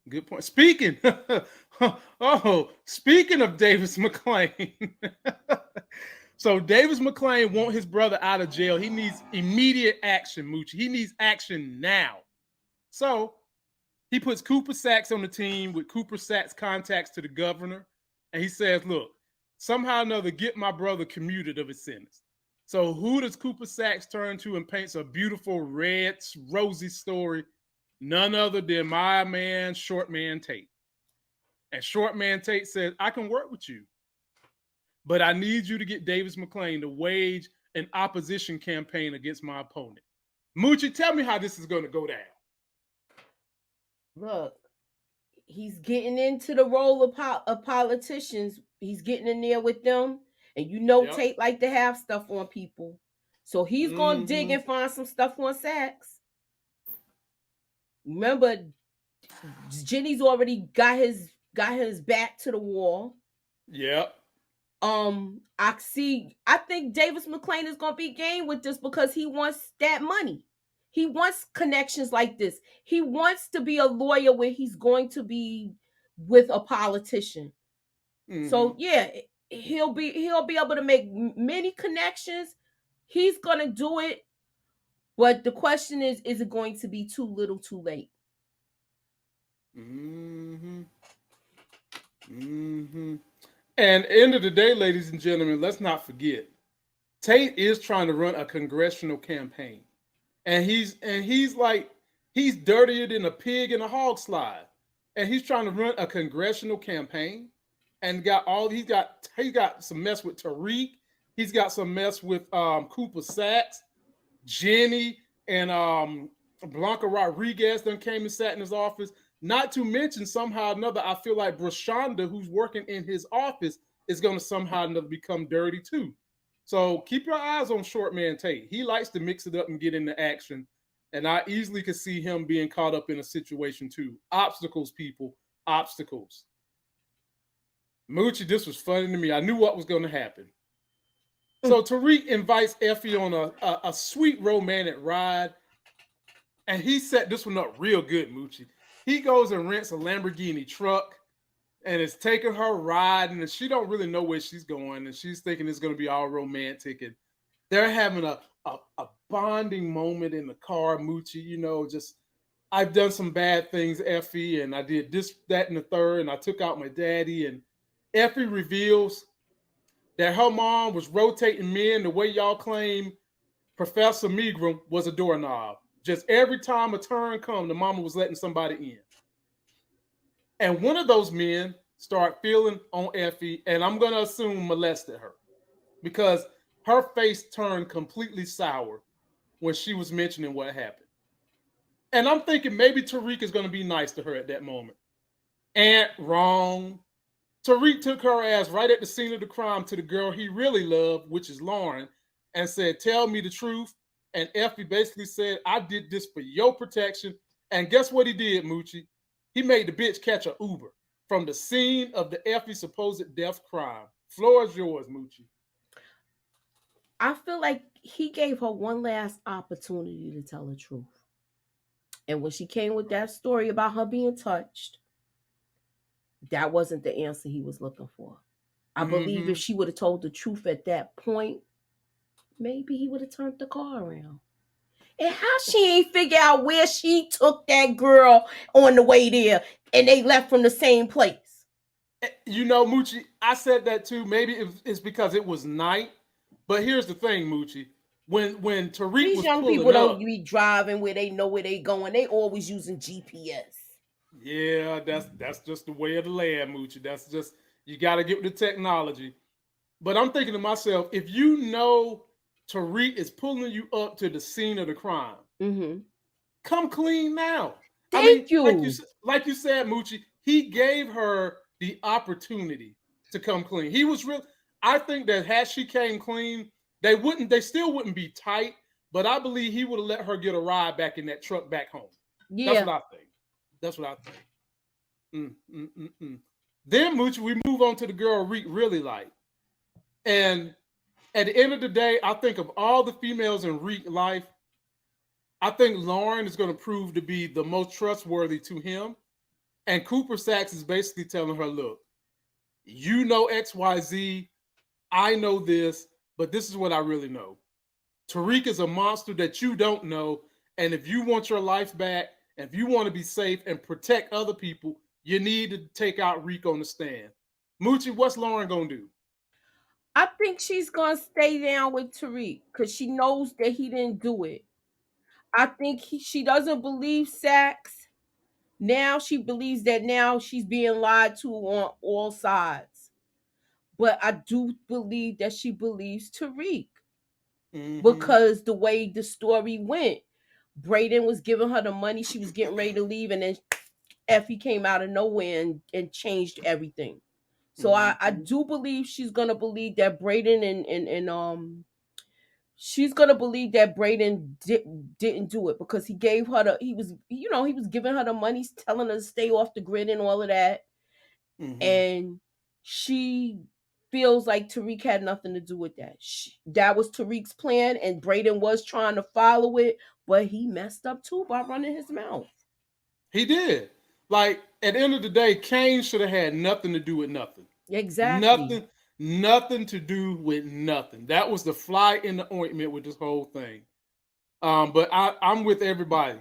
Good point. Speaking, speaking of Davis McClain, so Davis McClain want his brother out of jail. He needs immediate action, Moochie. He needs action now. So he puts Cooper Sacks on the team with Cooper Sacks contacts to the governor, and he says, "Look, somehow or another, get my brother commuted of his sentence." So who does Cooper Sacks turn to and paints a beautiful red, rosy story? None other than my man, Short Man Tate. And Short Man Tate says, "I can work with you, but I need you to get Davis McClain to wage an opposition campaign against my opponent." Moochie, tell me how this is going to go down. Look, he's getting into the role of politicians. He's getting in there with them. And you know Yep. Tate like to have stuff on people. So he's going to dig and find some stuff on Sacks. Remember, Jenny's already got his back to the wall. Yep. I think Davis McClain is gonna be game with this because he wants that money. He wants connections like this. He wants to be a lawyer where he's going to be with a politician. Mm-hmm. So yeah, he'll be able to make many connections. He's gonna do it, but the question is it going to be too little, too late? Mm-hmm. Mm-hmm. And end of the day, ladies and gentlemen, let's not forget, Tate is trying to run a congressional campaign, and he's dirtier than a pig in a hog slide, and he's trying to run a congressional campaign, and he's got some mess with Tariq, he's got some mess with Cooper Sacks, Jenny, and Blanca Rodriguez then came and sat in his office. Not to mention, somehow or another, I feel like Brashonda, who's working in his office, is going to somehow or another become dirty too. So keep your eyes on Short Man Tate. He likes to mix it up and get into action. And I easily could see him being caught up in a situation too. Obstacles, people. Obstacles. Moochie, this was funny to me. I knew what was going to happen. So Tariq invites Effie on a sweet romantic ride. And he set this one up real good, Moochie. He goes and rents a Lamborghini truck and is taking her riding, and she don't really know where she's going, and she's thinking it's going to be all romantic, and they're having a bonding moment in the car, Moochie. You know, just, I've done some bad things, Effie, and I did this, that, and the third, and I took out my daddy, and Effie reveals that her mom was rotating men the way y'all claim Professor Megram was a doorknob. Just every time a turn come, the mama was letting somebody in. And one of those men started feeling on Effie, and I'm going to assume molested her, because her face turned completely sour when she was mentioning what happened. And I'm thinking maybe Tariq is going to be nice to her at that moment. And wrong. Tariq took her ass right at the scene of the crime to the girl he really loved, which is Lauren, and said, "Tell me the truth." And Effie basically said, "I did this for your protection." And guess what he did, Moochie? He made the bitch catch an Uber from the scene of the Effie supposed death crime. Floor is yours, Moochie. I feel like he gave her one last opportunity to tell the truth. And when she came with that story about her being touched, that wasn't the answer he was looking for. I believe if she would have told the truth at that point, maybe he would have turned the car around. And how she ain't figure out where she took that girl on the way there and they left from the same place. You know, Moochie, I said that too. Maybe it's because it was night. But here's the thing, Moochie. When Tariq These was young pulling people don't up, be driving where they know where they going. They always using GPS. Yeah, that's just the way of the land, Moochie. That's just, you got to get with the technology. But I'm thinking to myself, if you know Tariq is pulling you up to the scene of the crime, come clean now. Thank you. Like you said, Moochie, he gave her the opportunity to come clean. He was real. I think that had she came clean, they still wouldn't be tight, but I believe he would have let her get a ride back in that truck back home. Yeah. That's what I think. Then, Moochie, we move on to the girl Reek really like. And at the end of the day, I think of all the females in Reek life, I think Lauren is going to prove to be the most trustworthy to him. And Cooper Saxe is basically telling her, look, you know XYZ, I know this, but this is what I really know. Tariq is a monster that you don't know. And if you want your life back, and if you want to be safe and protect other people, you need to take out Reek on the stand. Moochie, what's Lauren going to do? I think she's gonna stay down with Tariq because she knows that he didn't do it. I think she doesn't believe Sax. Now she believes that now she's being lied to on all sides. But I do believe that she believes Tariq Mm-hmm. because the way the story went, Brayden was giving her the money. She was getting ready to leave, and then Effie came out of nowhere and changed everything. So I Mm-hmm. do believe she's gonna believe that Brayden and she's gonna believe that Brayden didn't do it because he gave her the he was giving her the money, telling her to stay off the grid and all of that, Mm-hmm. and she feels like Tariq had nothing to do with that. That was Tariq's plan, and Brayden was trying to follow it, but he messed up too by running his mouth. He did. Like, at the end of the day, Kane should have had nothing to do with nothing. Exactly. Nothing to do with nothing. That was the fly in the ointment with this whole thing. But I'm with everybody.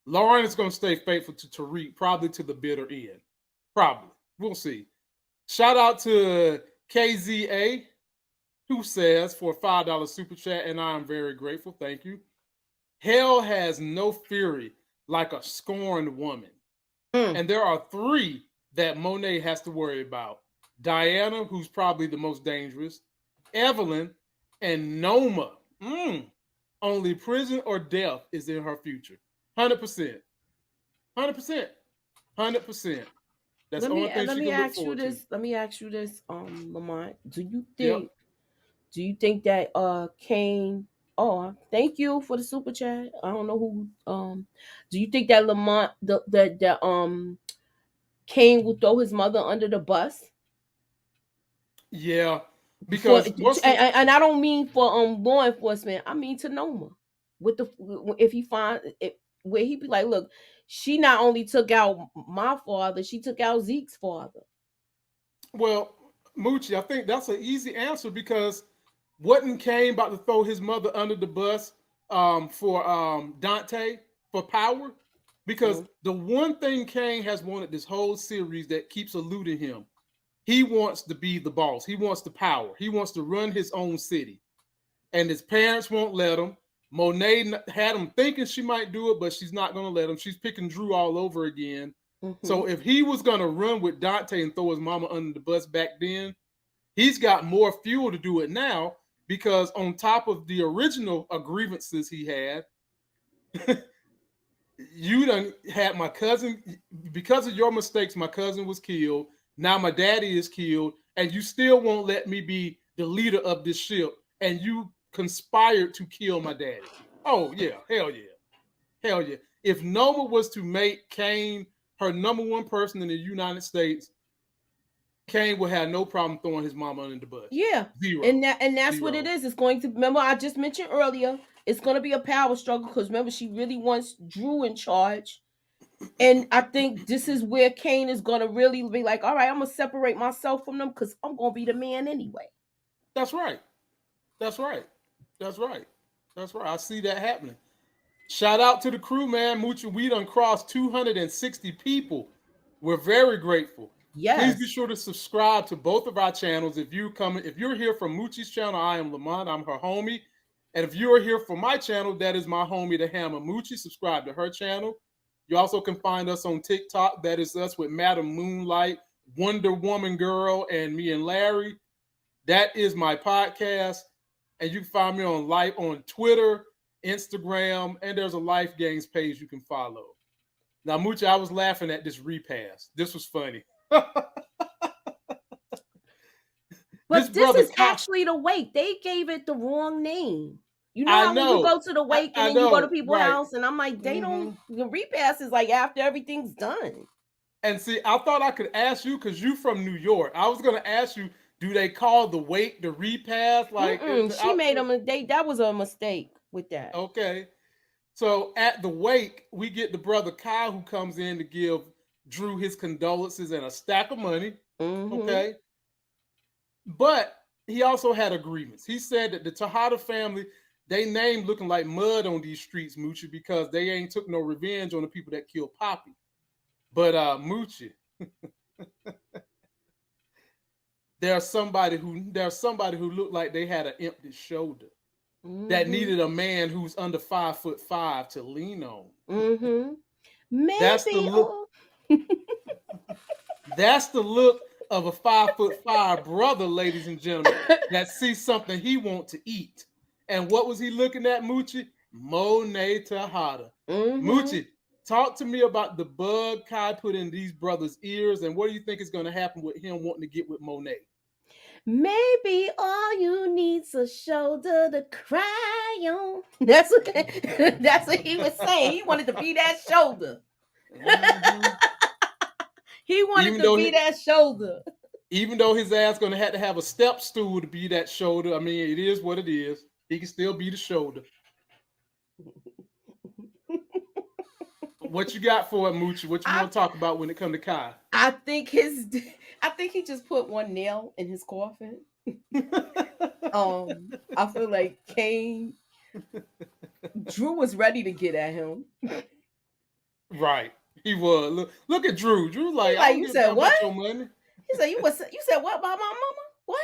Lauren is going to stay faithful to Tariq, probably to the bitter end. Probably. We'll see. Shout out to KZA, who says for a $5 super chat, and I am very grateful. Thank you. Hell has no fury like a scorned woman. Mm. And there are three that Monet has to worry about. Diana, who's probably the most dangerous, Evelyn, and Noma. Only prison or death is in her future. 100%. 100%. 100%. That's the only thing Let she me can look ask you forward to. this. Let me ask you this, Lamont. Yep. Do you think that Kane? Oh, thank you for the super chat. I don't know who. Do you think that Lamont the Kane will throw his mother under the bus Yeah. for? Because what's And I don't mean for law enforcement. I mean to Noma. With the if he find it where he be like, look, she not only took out my father, she took out Zeke's father. well, Moochie, I think that's an easy answer because wasn't Kane about to throw his mother under the bus for Dante for power? Because Mm. the one thing Kane has wanted this whole series that keeps eluding him, he wants to be the boss. He wants the power. He wants to run his own city. And his parents won't let him. Monet had him thinking she might do it, but she's not going to let him. She's picking Drew all over again. Mm-hmm. So if he was going to run with Dante and throw his mama under the bus back then, he's got more fuel to do it now because on top of the original grievances he had, you done had my cousin, because of your mistakes, my cousin was killed. Now my daddy is killed, and you still won't let me be the leader of this ship, and you conspired to kill my daddy. Oh, yeah. Hell yeah. Hell yeah. If Noma was to make Kane her number one person in the United States, Kane would have no problem throwing his mama under the bus. Yeah, Zero. and that's what it Zero. is. It's going to remember I just mentioned earlier. It's going to be a power struggle because remember she really wants Drew in charge, and I think this is where Kane is going to really be like, all right, I'm gonna separate myself from them because I'm gonna be the man anyway. That's right. That's right. That's right. That's right. I see that happening. Shout out to the crew, man. Moochie, we done crossed 260 people. We're very grateful. Please be Yes, sure to subscribe to both of our channels. If you're here from Moochie's channel, I am Lamont. I'm her homie. And if you are here for my channel, that is my homie, the Hammer Moochie. Subscribe to her channel. You also can find us on TikTok. That is us with Madam Moonlight, Wonder Woman Girl, and me and Larry. That is my podcast. And you can find me on Twitter, Instagram, and there's a Life Games page you can follow. Now, Moochie, I was laughing at this repass. This was funny. This but this brother is Kai, actually the wake. They gave it the wrong name. You know I how when you know. go to the wake and I then you go to know, people's right. house, and I'm like, they Mm-hmm. don't. The repass is like after everything's done. And see, I thought I could ask you because you from New York. I was going to ask you, do they call the wake the repass? Like, She made a mistake. That was a mistake with that. okay. So at the wake, we get the brother Kyle who comes in to give Drew his condolences and a stack of money. Mm-hmm. Okay. But he also had agreements. He said that the Tejada family, they name looking like mud on these streets, Moochie, because they ain't took no revenge on the people that killed Poppy. But Moochie, there's somebody who looked like they had an empty shoulder that needed a man who's under 5'5" to lean on. Mm-hmm. Maybe That's the look. That's the look of a 5'5" brother, ladies and gentlemen, that sees something he wants to eat. And what was he looking at, Moochie? Monet Tejada. Moochie, talk to me about the bug Kai put in these brothers' ears, and what do you think is going to happen with him wanting to get with Monet? Maybe all you need's a shoulder to cry on. That's what he was saying. He wanted to be that shoulder. He wanted to be that shoulder. Even though his ass going to have a step stool to be that shoulder, I mean, it is what it is. He can still be the shoulder. What you got for it, Moochie? What you want to talk about when it comes to Kai? I think he just put one nail in his coffin. I feel like Drew was ready to get at him. Right. He was. Look at Drew. Drew like, I don't you said what? Your money. He said you said what about my mama? What?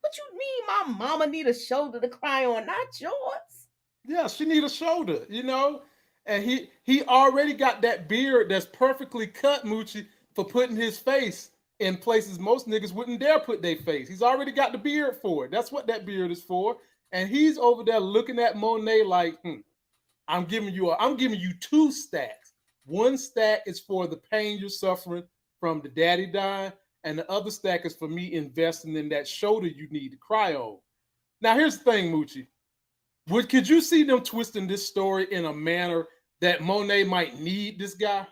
What you mean my mama need a shoulder to cry on, not yours? Yeah, she need a shoulder, you know? And he already got that beard that's perfectly cut, Moochie, for putting his face in places most niggas wouldn't dare put their face. He's already got the beard for it. That's what that beard is for. And he's over there looking at Monet like, I'm giving you 2 stacks. One stack is for the pain you're suffering from the daddy dying, and the other stack is for me investing in that shoulder you need to cry on. Now, here's the thing, Moochie. Could you see them twisting this story in a manner that Monet might need this guy?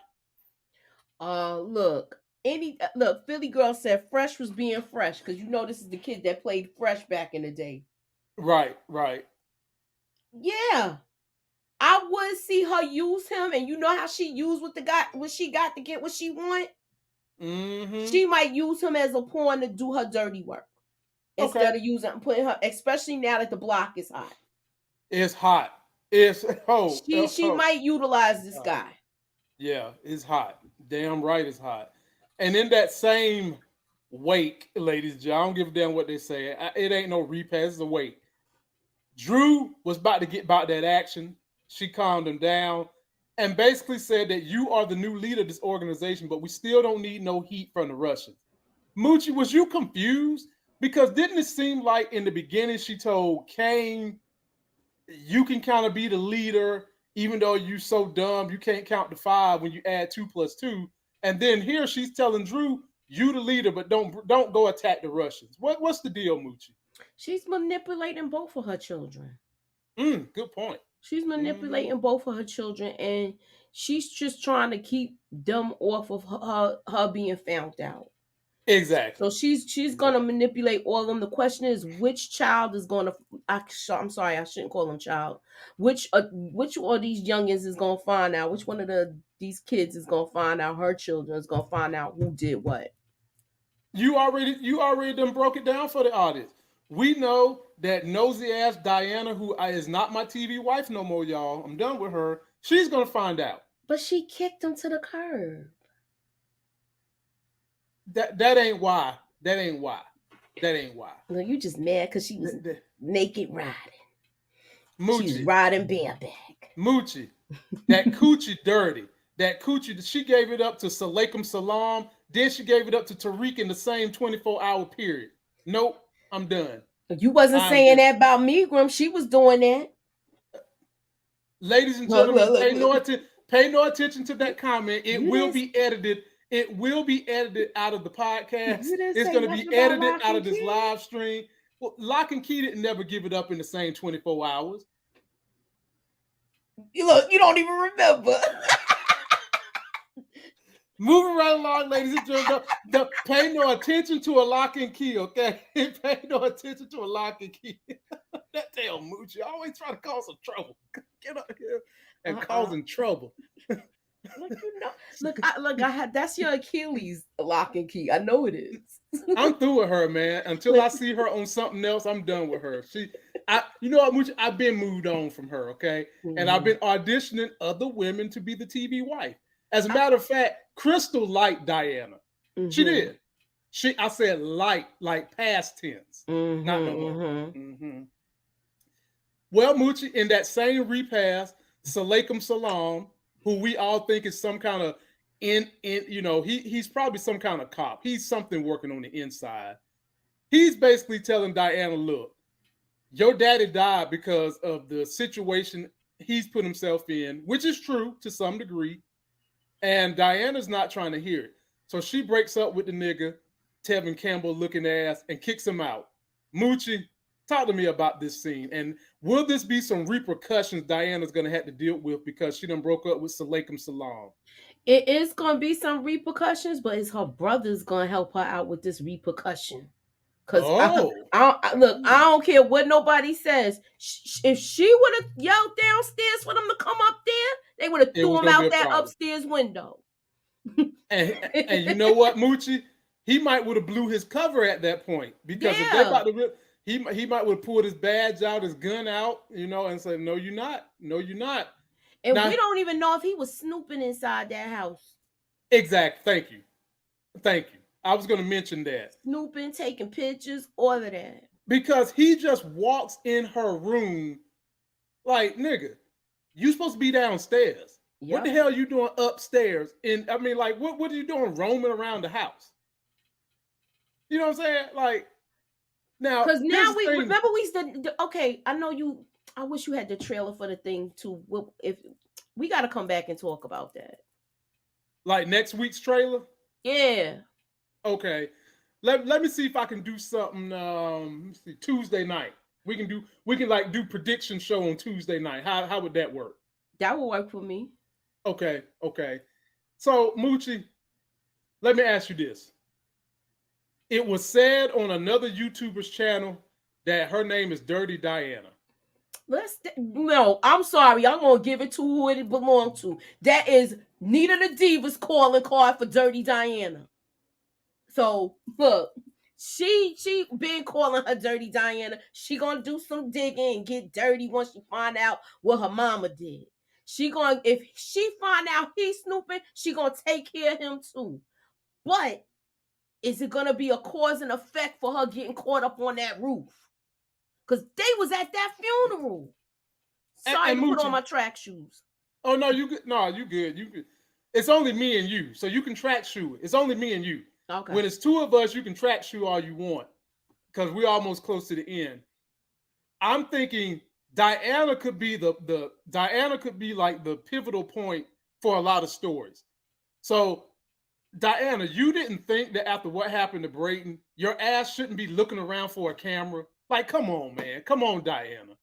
Look, Philly girl said Fresh was being fresh, because you know this is the kid that played Fresh back in the day. Right. Yeah. I would see her use him, and you know how she used what she got to get what she want? Mm-hmm. She might use him as a pawn to do her dirty work. Instead of putting her, especially now that the block is hot. It's hot. She might utilize this guy. Yeah, it's hot. Damn right it's hot. And in that same wake, ladies and gentlemen, I don't give a damn what they say. It ain't no repass, it's a wake. Drew was about to get about that action. She calmed him down and basically said that you are the new leader of this organization, but we still don't need no heat from the Russians. Moochie, was you confused? Because didn't it seem like in the beginning she told Kane, you can kind of be the leader, even though you so dumb you can't count to 5 when you add 2 + 2. And then here she's telling Drew, you the leader, but don't go attack the Russians. What's the deal, Moochie? She's manipulating both of her children. Good point. She's manipulating both of her children, and she's just trying to keep them off of her being found out. Exactly. So she's gonna manipulate all of them. The question is, which child is gonna? I'm sorry, I shouldn't call them child. Which of these youngins is gonna find out? Which one of these kids is gonna find out? Her children is gonna find out who did what. You already done broke it down for the audience. We know that nosy ass Diana, who is not my TV wife no more, y'all. I'm done with her. She's gonna find out. But she kicked him to the curb. That ain't why. That ain't why. No, you just mad because she was naked riding. Moochie. She's riding bareback. Moochie. That coochie dirty. That coochie, she gave it up to Salaikum Salam. Then she gave it up to Tariq in the same 24-hour period. Nope, I'm done. You wasn't saying that about Megram. She was doing that. Ladies and gentlemen, pay no attention to that comment. It will be edited. It will be edited out of the podcast. It's going to be edited out of this live stream. Well, Lock and Key didn't never give it up in the same 24 hours. You don't even remember. Moving right along, ladies and gentlemen. Pay no attention to a Lock and Key, okay? Pay no attention to a Lock and Key. That damn Moochie always trying to cause some trouble. Get up here and causing trouble. Look, I had that's your Achilles lock and key. I know it is. I'm through with her, man. Until I see her on something else, I'm done with her. You know what, I've been moved on from her, okay? And I've been auditioning other women to be the TV wife. As a matter of fact, Crystal liked Diana. She did. I said like past tense, not no more. Well, Moochie, in that same repass, Salaikum Salam, who we all think is some kind of he's probably some kind of cop. He's something working on the inside. He's basically telling Diana, look, your daddy died because of the situation he's put himself in, which is true to some degree. And Diana's not trying to hear it. So she breaks up with the nigga, Tevin Campbell looking ass, and kicks him out. Moochie, talk to me about this scene. And will this be some repercussions Diana's going to have to deal with because she done broke up with Salaikum Salam? It is going to be some repercussions, but it's her brother's going to help her out with this repercussion. Because I don't care what nobody says. If she would have yelled downstairs for them to come up there, they would have threw him out that upstairs window. And you know what, Moochie? He might would have blew his cover at that point. Because if they about to he might would have pulled his badge out, his gun out, and said, no, you're not. No, you're not. And now, we don't even know if he was snooping inside that house. Exactly. Thank you. I was going to mention that. Snooping, taking pictures, all of that. Because he just walks in her room like, nigga, you supposed to be downstairs. Yep. What the hell are you doing upstairs? What are you doing roaming around the house? You know what I'm saying? Like, now. Because now remember we said, okay, I know you. I wish you had the trailer for the thing too. If we got to come back and talk about that, like next week's trailer. Yeah. Okay. Let me see if I can do something. Let's see, Tuesday night. We can do prediction show on Tuesday night. How would that work? That would work for me. Okay. So Moochie, let me ask you this. It was said on another YouTuber's channel that her name is Dirty Diana. No, I'm sorry. I'm gonna give it to who it belongs to. That is Nita the Diva's calling card for Dirty Diana. So look, she been calling her Dirty Diana. She gonna do some digging and get dirty once she find out what her mama did. If she find out he's snooping, she gonna take care of him too. But is it gonna be a cause and effect for her getting caught up on that roof? Because they was at that funeral. Sorry to put on my track shoes. Oh, no, you good. No, you good. You good. It's only me and you, so you can track shoe it. It's only me and you. Okay. When it's two of us, you can track shoe all you want because we're almost close to the end. I'm thinking Diana could be Diana could be like the pivotal point for a lot of stories. So, Diana, you didn't think that after what happened to Brayton, your ass shouldn't be looking around for a camera? Like, come on, man. Come on, Diana.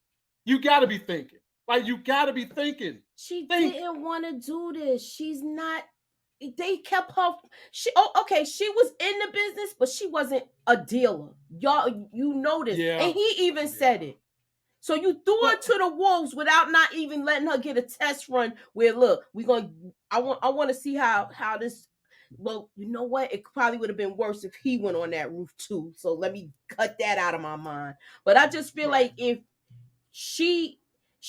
You got to be thinking. Like, you got to be thinking. She didn't want to do this. She's not. They kept her. She was in the business, but she wasn't a dealer. Y'all, you know this. Yeah. And he even said it. So you threw her to the wolves without not even letting her get a test run where, look, I want to see how this. Well, you know what? It probably would have been worse if he went on that roof too. So let me cut that out of my mind. But I just feel like if she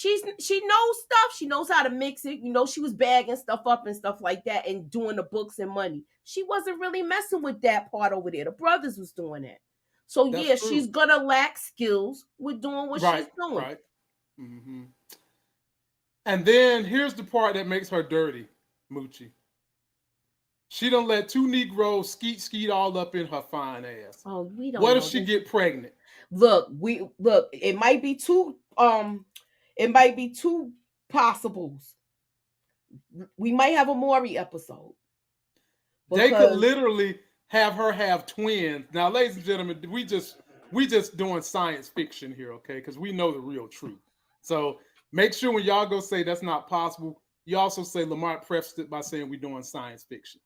knows stuff, she knows how to mix it. You know, she was bagging stuff up and stuff like that and doing the books and money. She wasn't really messing with that part over there. The brothers was doing that. So that's true. She's gonna lack skills with doing what she's doing. Right. Mm-hmm. And then here's the part that makes her dirty, Moochie. She done let two Negroes skeet all up in her fine ass. Oh, we don't. What if she get pregnant? Look. It might be two. It might be two possibles. We might have a Maury episode. They could literally have her have twins. Now, ladies and gentlemen, we just doing science fiction here, okay? Because we know the real truth. So make sure when y'all go say that's not possible, you also say Lamont prefaced it by saying we're doing science fiction.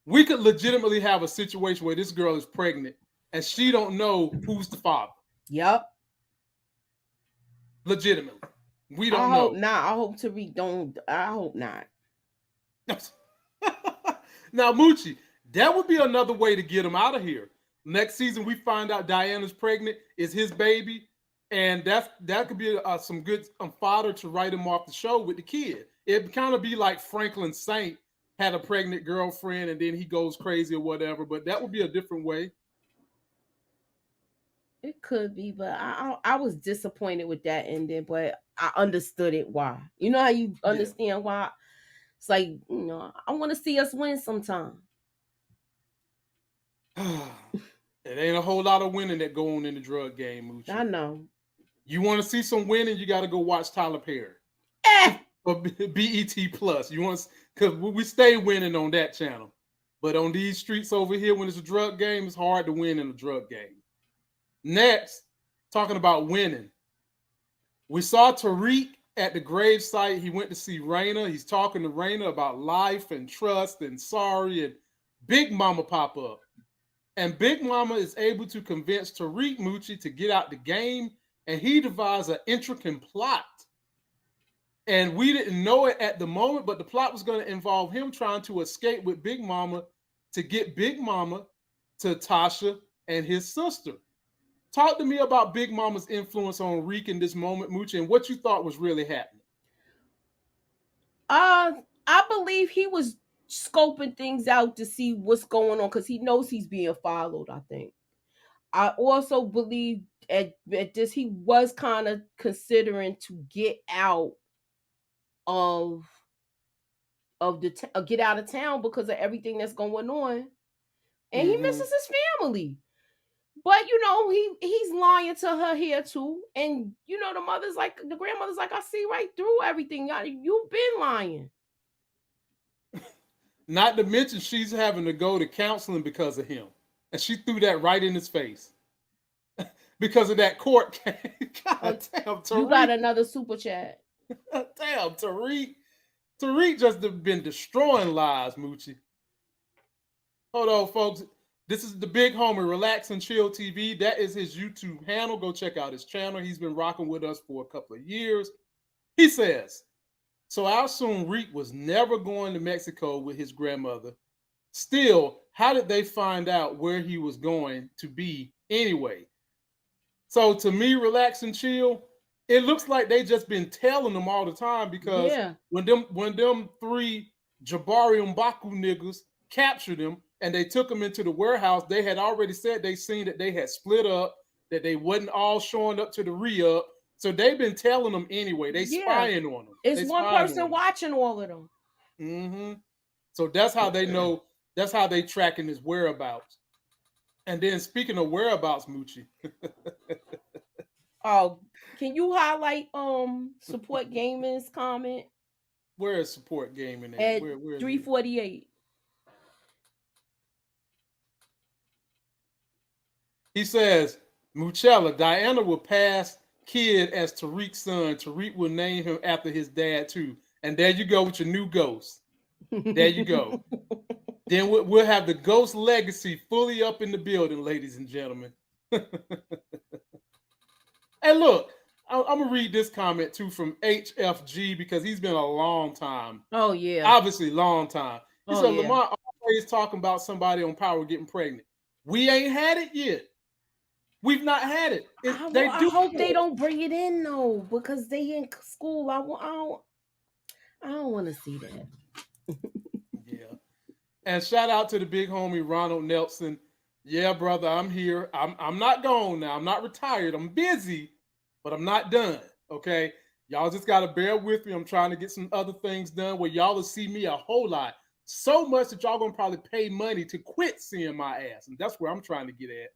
We could legitimately have a situation where this girl is pregnant and she don't know who's the father. Yep. Legitimately. We don't know. I hope Tariq don't. I hope not. Now, Moochie, that would be another way to get him out of here. Next season, we find out Diana's pregnant, is his baby, and that could be some good fodder to write him off the show with the kid. It'd kind of be like Franklin Saint had a pregnant girlfriend, and then he goes crazy or whatever. But that would be a different way. It could be, but I was disappointed with that ending, but I understood it why. You know how you understand why? It's like, I want to see us win sometime. It ain't a whole lot of winning that go on in the drug game, Moochie. I know. You want to see some winning, you got to go watch Tyler Perry. Or BET Plus. You want, because we stay winning on that channel. But on these streets over here, when it's a drug game, it's hard to win in a drug game. Next, talking about winning. We saw Tariq at the gravesite. He went to see Raina. He's talking to Raina about life and trust and sorry, and Big Mama pop up. And Big Mama is able to convince Tariq Moochie to get out the game, and he devised an intricate plot. And we didn't know it at the moment, but the plot was going to involve him trying to escape with Big Mama to get Big Mama to Tasha and his sister. Talk to me about Big Mama's influence on Reek in this moment, Moochie, and what you thought was really happening. I believe he was scoping things out to see what's going on because he knows he's being followed, I think. I also believe at this he was kind of considering to get out of get out of town because of everything that's going on, and he misses his family. But he's lying to her here too, and the grandmother's like, I see right through everything. You've been lying. Not to mention she's having to go to counseling because of him, and she threw that right in his face because of that court case. God damn, Tariq. You got another super chat. Damn, Tariq. Tariq just been destroying lives, Moochie. Hold on, folks. This is the big homie, Relax and Chill TV. That is his YouTube handle. Go check out his channel. He's been rocking with us for a couple of years. He says, so I assume Reek was never going to Mexico with his grandmother. Still, how did they find out where he was going to be anyway? So to me, Relax and Chill, it looks like they just been telling them all the time because when them three Jabari Mbaku niggas captured him and they took him into the warehouse, they had already said they seen that they had split up, that they wasn't all showing up to the re-up. So they've been telling them anyway. They spying on them. It's one person watching all of them. Mm-hmm. So that's how they know. That's how they tracking his whereabouts. And then speaking of whereabouts, Moochie. Oh, can you highlight Support Gaming's comment? Where is Support Gaming at 348? He says, Muchella, Diana will pass kid as Tariq's son. Tariq will name him after his dad too. And there you go with your new ghost. There you go. Then we'll have the ghost legacy fully up in the building, ladies and gentlemen. And look, I'm going to read this comment too from HFG because he's been a long time. Oh, yeah. Obviously, long time. He said, Lamont always talking about somebody on Power getting pregnant. We ain't had it yet. We've not had it. I hope they don't bring it in though, because they in school. I don't want to see that. Yeah. And shout out to the big homie Ronald Nelson. Yeah, brother, I'm here. I'm not gone now. I'm not retired. I'm busy, but I'm not done. Okay. Y'all just gotta bear with me. I'm trying to get some other things done where y'all will see me a whole lot. So much that y'all gonna probably pay money to quit seeing my ass. And that's where I'm trying to get at.